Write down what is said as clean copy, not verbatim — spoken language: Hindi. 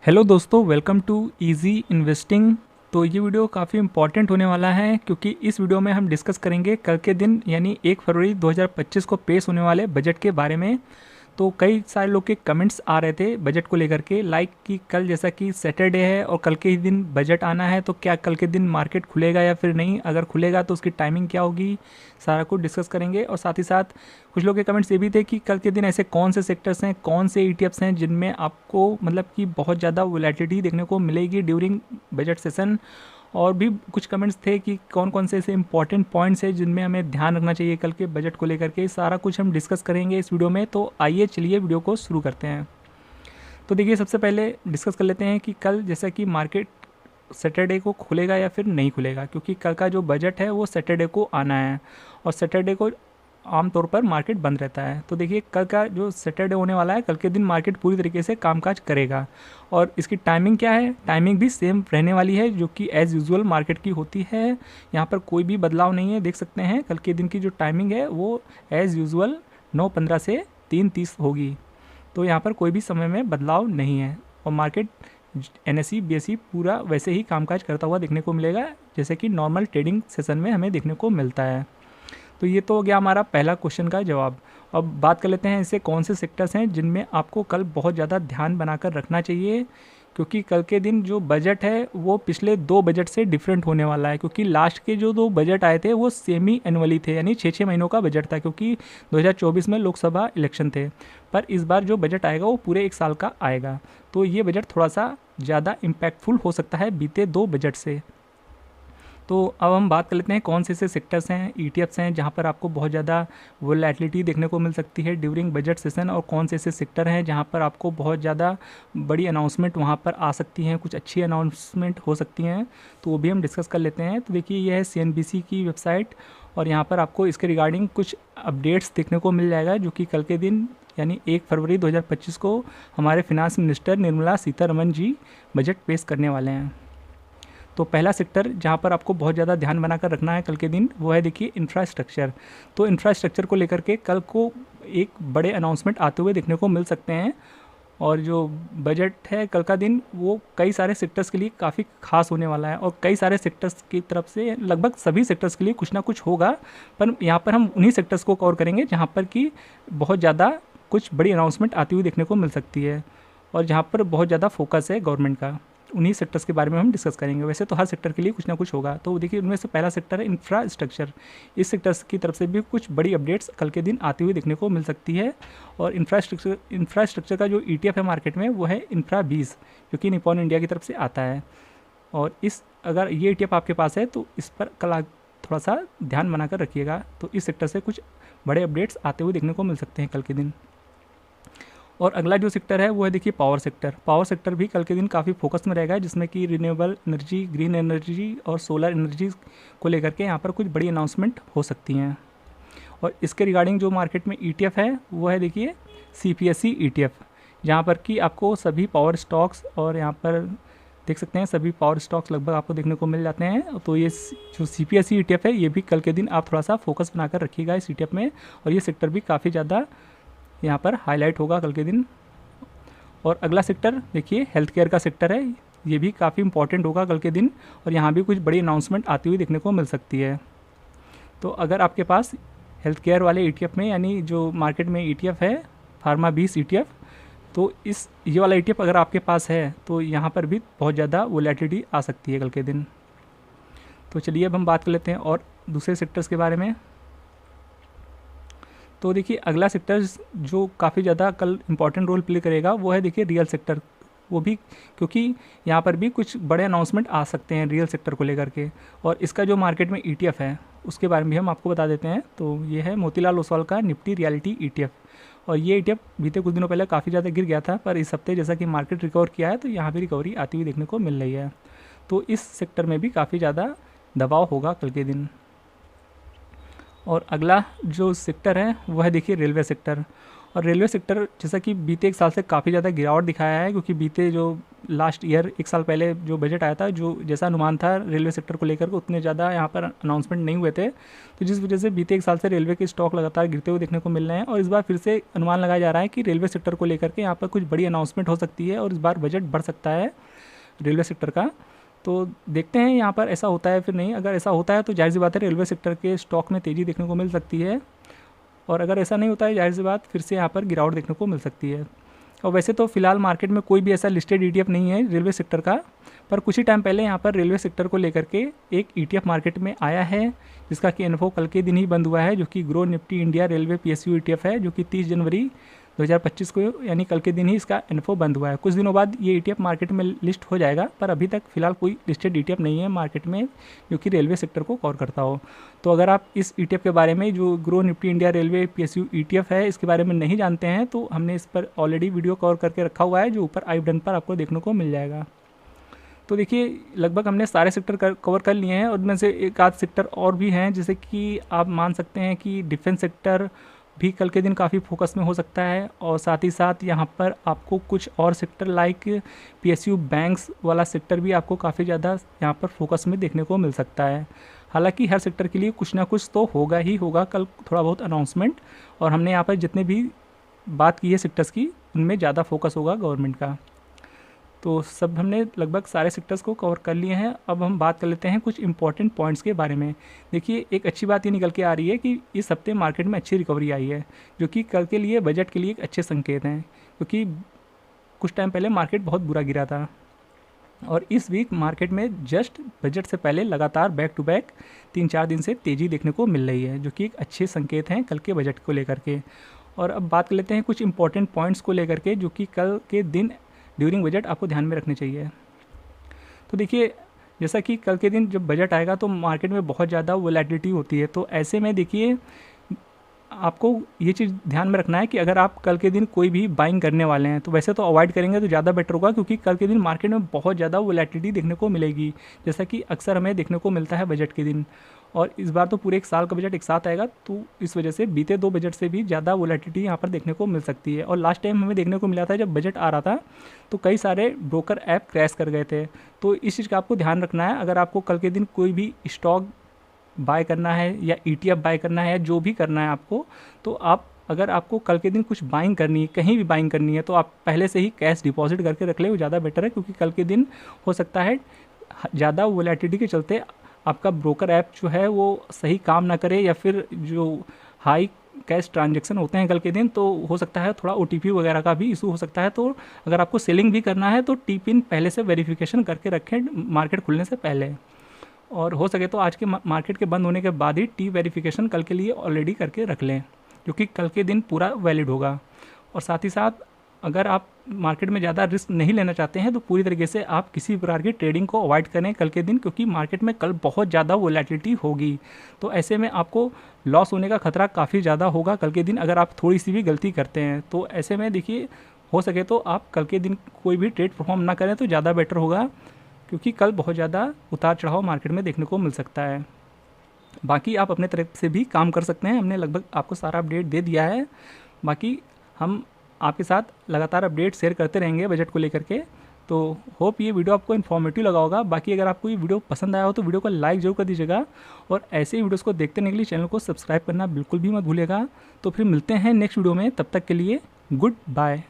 हेलो दोस्तों, वेलकम टू इजी इन्वेस्टिंग। तो ये वीडियो काफ़ी इंपॉर्टेंट होने वाला है क्योंकि इस वीडियो में हम डिस्कस करेंगे कल के दिन यानी 1 फरवरी 2025 को पेश होने वाले बजट के बारे में। तो कई सारे लोग के कमेंट्स आ रहे थे बजट को लेकर के, लाइक कि कल जैसा कि सैटरडे है और कल के ही दिन बजट आना है, तो क्या कल के दिन मार्केट खुलेगा या फिर नहीं, अगर खुलेगा तो उसकी टाइमिंग क्या होगी, सारा कुछ डिस्कस करेंगे। और साथ ही साथ कुछ लोग के कमेंट्स ये भी थे कि कल के दिन ऐसे कौन से सेक्टर्स हैं, कौन से ईटीएफ्स हैं जिनमें आपको मतलब कि बहुत ज़्यादा वोलेटिलिटी देखने को मिलेगी ड्यूरिंग बजट सेशन। और भी कुछ कमेंट्स थे कि कौन कौन से ऐसे इंपॉर्टेंट पॉइंट्स हैं जिनमें हमें ध्यान रखना चाहिए कल के बजट को लेकर के, सारा कुछ हम डिस्कस करेंगे इस वीडियो में। तो आइए चलिए वीडियो को शुरू करते हैं। तो देखिए, सबसे पहले डिस्कस कर लेते हैं कि कल जैसा कि मार्केट सैटरडे को खुलेगा या फिर नहीं खुलेगा, क्योंकि कल का जो बजट है वो सैटरडे को आना है और सैटरडे को आमतौर पर मार्केट बंद रहता है। तो देखिए, कल का जो सैटरडे होने वाला है, कल के दिन मार्केट पूरी तरीके से कामकाज करेगा। और इसकी टाइमिंग क्या है, टाइमिंग भी सेम रहने वाली है जो कि एज़ यूजुअल मार्केट की होती है। यहाँ पर कोई भी बदलाव नहीं है, देख सकते हैं कल के दिन की जो टाइमिंग है वो एज़ यूजुअल 9:15 से 3:30 होगी। तो यहाँ पर कोई भी समय में बदलाव नहीं है और मार्केट एनएसई बीएसई पूरा वैसे ही कामकाज करता हुआ देखने को मिलेगा जैसे कि नॉर्मल ट्रेडिंग सेशन में हमें देखने को मिलता है। तो ये तो हो गया हमारा पहला क्वेश्चन का जवाब। अब बात कर लेते हैं ऐसे कौन से सेक्टर्स हैं जिनमें आपको कल बहुत ज़्यादा ध्यान बनाकर रखना चाहिए, क्योंकि कल के दिन जो बजट है वो पिछले 2 बजट से डिफरेंट होने वाला है। क्योंकि लास्ट के जो 2 बजट आए थे वो सेमी एनुअली थे, यानी 6-6 महीनों का बजट था, क्योंकि 2024 में लोकसभा इलेक्शन थे। पर इस बार जो बजट आएगा वो पूरे 1 साल का आएगा। तो ये बजट थोड़ा सा ज़्यादा इम्पैक्टफुल हो सकता है बीते 2 बजट से। तो अब हम बात कर लेते हैं कौन से ऐसे सेक्टर्स हैं, ईटीएफ्स हैं जहां पर आपको बहुत ज़्यादा वोलेटिलिटी देखने को मिल सकती है ड्यूरिंग बजट सेशन, और कौन से ऐसे सेक्टर हैं जहां पर आपको बहुत ज़्यादा बड़ी अनाउंसमेंट वहां पर आ सकती हैं, कुछ अच्छी अनाउंसमेंट हो सकती हैं। तो वो भी हम डिस्कस कर लेते हैं। तो देखिए, यह है सीएनबीसी की वेबसाइट और यहाँ पर आपको इसके रिगार्डिंग कुछ अपडेट्स देखने को मिल जाएगा जो कि कल के दिन यानी 1 फरवरी 2025 को हमारे finance minister Nirmala Sitharaman ji budget पेश करने वाले हैं। तो पहला सेक्टर जहाँ पर आपको बहुत ज़्यादा ध्यान बनाकर रखना है कल के दिन, वो है देखिए इंफ्रास्ट्रक्चर। तो इंफ्रास्ट्रक्चर को लेकर के कल को एक बड़े अनाउंसमेंट आते हुए देखने को मिल सकते हैं। और जो बजट है कल का दिन वो कई सारे सेक्टर्स के लिए काफ़ी खास होने वाला है और कई सारे सेक्टर्स की तरफ से लगभग सभी सेक्टर्स के लिए कुछ ना कुछ होगा। पर यहाँ पर हम उन्हीं सेक्टर्स को कवर करेंगे जहाँ पर कि बहुत ज़्यादा कुछ बड़ी अनाउंसमेंट आती हुई देखने को मिल सकती है और जहाँ पर बहुत ज़्यादा फोकस है गवर्नमेंट का, उन्हीं सेक्टर्स के बारे में हम डिस्कस करेंगे। वैसे तो हर सेक्टर के लिए कुछ ना कुछ होगा। तो देखिए, उनमें से पहला सेक्टर है इंफ्रास्ट्रक्चर। इस सेक्टर की तरफ से भी कुछ बड़ी अपडेट्स कल के दिन आती हुई देखने को मिल सकती है। और इंफ्रास्ट्रक्चर का जो ईटीएफ है मार्केट में वो है इंफ्रा 20, जो कि निपॉन इंडिया की तरफ से आता है। और अगर ये ईटीएफ आपके पास है तो इस पर कल थोड़ा सा ध्यान बनाकर रखिएगा। तो इस सेक्टर से कुछ बड़े अपडेट्स आते हुए देखने को मिल सकते हैं कल के दिन। और अगला जो सेक्टर है वो है देखिए पावर सेक्टर। पावर सेक्टर भी कल के दिन काफ़ी फोकस में रहेगा, जिसमें कि रिन्यूएबल एनर्जी, ग्रीन एनर्जी और सोलर एनर्जी को लेकर के यहाँ पर कुछ बड़ी अनाउंसमेंट हो सकती हैं। और इसके रिगार्डिंग जो मार्केट में ईटीएफ है वो है देखिए सीपीएसई ईटीएफ, जहाँ पर कि आपको सभी पावर स्टॉक्स और यहाँ पर देख सकते हैं सभी पावर स्टॉक्स लगभग आपको देखने को मिल जाते हैं। तो ये जो सीपीएसई ईटीएफ है ये भी कल के दिन आप थोड़ा सा फोकस बनाकर रखिएगा इस ईटीएफ में, और ये सेक्टर भी काफ़ी ज़्यादा यहाँ पर हाईलाइट होगा कल के दिन। और अगला सेक्टर देखिए हेल्थ केयर का सेक्टर है, ये भी काफ़ी इंपॉर्टेंट होगा कल के दिन और यहाँ भी कुछ बड़ी अनाउंसमेंट आती हुई देखने को मिल सकती है। तो अगर आपके पास हेल्थ केयर वाले ईटीएफ में यानी जो मार्केट में ईटीएफ है फार्मा 20 ईटीएफ, तो ये वाला ईटीएफ अगर आपके पास है तो यहाँ पर भी बहुत ज़्यादा वोलेटिलिटी आ सकती है कल के दिन। तो चलिए अब हम बात कर लेते हैं और दूसरे सेक्टर्स के बारे में। तो देखिए, अगला सेक्टर जो काफ़ी ज़्यादा कल इंपॉर्टेंट रोल प्ले करेगा वो है देखिए रियल सेक्टर। वो भी क्योंकि यहाँ पर भी कुछ बड़े अनाउंसमेंट आ सकते हैं रियल सेक्टर को लेकर के, और इसका जो मार्केट में ईटीएफ है उसके बारे में भी हम आपको बता देते हैं। तो ये है मोतीलाल ओसवाल का निफ्टी रियलिटी ईटीएफ, और ये ईटीएफ बीते कुछ दिनों पहले काफ़ी ज़्यादा गिर गया था, पर इस हफ्ते जैसा कि मार्केट रिकवर किया है तो यहाँ भी रिकवरी आती हुई देखने को मिल रही है। तो इस सेक्टर में भी काफ़ी ज़्यादा दबाव होगा कल के दिन। और अगला जो सेक्टर है वह है देखिए रेलवे सेक्टर। और रेलवे सेक्टर जैसा कि बीते 1 साल से काफ़ी ज़्यादा गिरावट दिखाया है, क्योंकि बीते जो लास्ट ईयर 1 साल पहले जो बजट आया था, जो जैसा अनुमान था रेलवे सेक्टर को लेकर के, उतने ज़्यादा यहाँ पर अनाउंसमेंट नहीं हुए थे, तो जिस वजह से बीते 1 साल से रेलवे के स्टॉक लगातार गिरते हुए देखने को मिल रहे हैं। और इस बार फिर से अनुमान लगाया जा रहा है कि रेलवे सेक्टर को लेकर के यहाँ पर कुछ बड़ी अनाउंसमेंट हो सकती है और इस बार बजट बढ़ सकता है रेलवे सेक्टर का। तो देखते हैं यहाँ पर ऐसा होता है फिर नहीं। अगर ऐसा होता है तो जाहिर सी बात है रेलवे सेक्टर के स्टॉक में तेज़ी देखने को मिल सकती है, और अगर ऐसा नहीं होता है जाहिर सी बात फिर से यहाँ पर गिरावट देखने को मिल सकती है। और वैसे तो फिलहाल मार्केट में कोई भी ऐसा लिस्टेड ETF नहीं है रेलवे सेक्टर का, पर कुछ ही टाइम पहले यहाँ पर रेलवे सेक्टर को लेकर के एक ETF मार्केट में आया है, जिसका कि इन्फो कल के दिन ही बंद हुआ है, जो कि grow Nifty India railway PSU ETF है, जो कि 30 जनवरी 2025 को यानी कल के दिन ही इसका इन्फो बंद हुआ है। कुछ दिनों बाद ये ETF मार्केट में लिस्ट हो जाएगा, पर अभी तक फिलहाल कोई लिस्टेड ETF नहीं है मार्केट में जो कि रेलवे सेक्टर को कवर करता हो। तो अगर आप इस ETF के बारे में, जो grow Nifty India railway PSU ETF है, इसके बारे में नहीं जानते हैं तो हमने इस पर ऑलरेडी वीडियो कवर करके रखा हुआ है, जो ऊपर आई बटन पर आपको देखने को मिल जाएगा। तो देखिए लगभग हमने सारे सेक्टर कवर कर लिए हैं, और उनमें से एक आध सेक्टर और भी हैं, जैसे कि आप मान सकते हैं कि डिफेंस सेक्टर भी कल के दिन काफ़ी फोकस में हो सकता है, और साथ ही साथ यहाँ पर आपको कुछ और सेक्टर लाइक PSU बैंक्स वाला सेक्टर भी आपको काफ़ी ज़्यादा यहाँ पर फोकस में देखने को मिल सकता है। हालांकि हर सेक्टर के लिए कुछ ना कुछ तो होगा ही होगा कल थोड़ा बहुत अनाउंसमेंट, और हमने यहाँ पर जितने भी बात की है सेक्टर्स की, उनमें ज़्यादा फोकस होगा गवर्नमेंट का। तो सब हमने लगभग सारे सेक्टर्स को कवर कर लिए हैं। अब हम बात कर लेते हैं कुछ इंपॉर्टेंट पॉइंट्स के बारे में। देखिए एक अच्छी बात ये निकल के आ रही है कि इस हफ्ते मार्केट में अच्छी रिकवरी आई है, जो कि कल के लिए बजट के लिए एक अच्छे संकेत हैं, क्योंकि कुछ टाइम पहले मार्केट बहुत बुरा गिरा था, और इस वीक मार्केट में जस्ट बजट से पहले लगातार बैक टू बैक 3-4 दिन से तेज़ी देखने को मिल रही है, जो कि एक अच्छे संकेत हैं कल के बजट को लेकर के। और अब बात कर लेते हैं कुछ इंपॉर्टेंट पॉइंट्स को लेकर के, जो कि कल के दिन ड्यूरिंग बजट आपको ध्यान में रखने चाहिए। तो देखिए जैसा कि कल के दिन जब बजट आएगा तो मार्केट में बहुत ज़्यादा वोलेटिलिटी होती है, तो ऐसे में देखिए आपको ये चीज़ ध्यान में रखना है कि अगर आप कल के दिन कोई भी बाइंग करने वाले हैं तो वैसे तो अवॉइड करेंगे तो ज़्यादा बेटर होगा, क्योंकि कल के दिन मार्केट में बहुत ज़्यादा वोलेटिलिटी देखने को मिलेगी, जैसा कि अक्सर हमें देखने को मिलता है बजट के दिन। और इस बार तो पूरे 1 साल का बजट एक साथ आएगा, तो इस वजह से बीते 2 बजट से भी ज़्यादा वोलेटिलिटी यहाँ पर देखने को मिल सकती है। और लास्ट टाइम हमें देखने को मिला था जब बजट आ रहा था तो कई सारे ब्रोकर ऐप क्रैश कर गए थे, तो इस चीज़ का आपको ध्यान रखना है। अगर आपको कल के दिन कोई भी स्टॉक बाय करना है या ETF बाय करना है या जो भी करना है आपको, तो आप अगर आपको कल के दिन कुछ बाइंग करनी है, कहीं भी बाइंग करनी है, तो आप पहले से ही कैश डिपॉजिट करके रख ले, वो ज़्यादा बेटर है, क्योंकि कल के दिन हो सकता है ज़्यादा वोलेटिलिटी के चलते आपका ब्रोकर ऐप जो है वो सही काम ना करे, या फिर जो हाई कैश ट्रांजैक्शन होते हैं कल के दिन, तो हो सकता है थोड़ा OTP वगैरह का भी इशू हो सकता है। तो अगर आपको सेलिंग भी करना है तो टी-पिन पहले से वेरिफिकेशन करके रखें मार्केट खुलने से पहले, और हो सके तो आज के मार्केट के बंद होने के बाद ही टी वेरिफिकेशन कल के लिए ऑलरेडी करके रख लें, जो कि कल के दिन पूरा वैलिड होगा। और साथ ही साथ अगर आप मार्केट में ज़्यादा रिस्क नहीं लेना चाहते हैं तो पूरी तरीके से आप किसी प्रकार की ट्रेडिंग को अवॉइड करें कल के दिन, क्योंकि मार्केट में कल बहुत ज़्यादा वोलेटिलिटी होगी, तो ऐसे में आपको लॉस होने का खतरा काफ़ी ज़्यादा होगा कल के दिन अगर आप थोड़ी सी भी गलती करते हैं। तो ऐसे में देखिए हो सके तो आप कल के दिन कोई भी ट्रेड परफॉर्म ना करें तो ज़्यादा बेटर होगा, क्योंकि कल बहुत ज़्यादा उतार चढ़ाव मार्केट में देखने को मिल सकता है। बाकी आप अपने तरफ से भी काम कर सकते हैं, हमने लगभग आपको सारा अपडेट दे दिया है। बाकी हम आपके साथ लगातार अपडेट शेयर करते रहेंगे बजट को लेकर के। तो होप ये वीडियो आपको इन्फॉर्मेटिव लगा होगा। बाकी अगर आपको ये वीडियो पसंद आया हो तो वीडियो को लाइक जरूर कर दीजिएगा, और ऐसे ही वीडियोस को देखते रहने के लिए चैनल को सब्सक्राइब करना बिल्कुल भी मत भूलिएगा। तो फिर मिलते हैं नेक्स्ट वीडियो में, तब तक के लिए गुड बाय।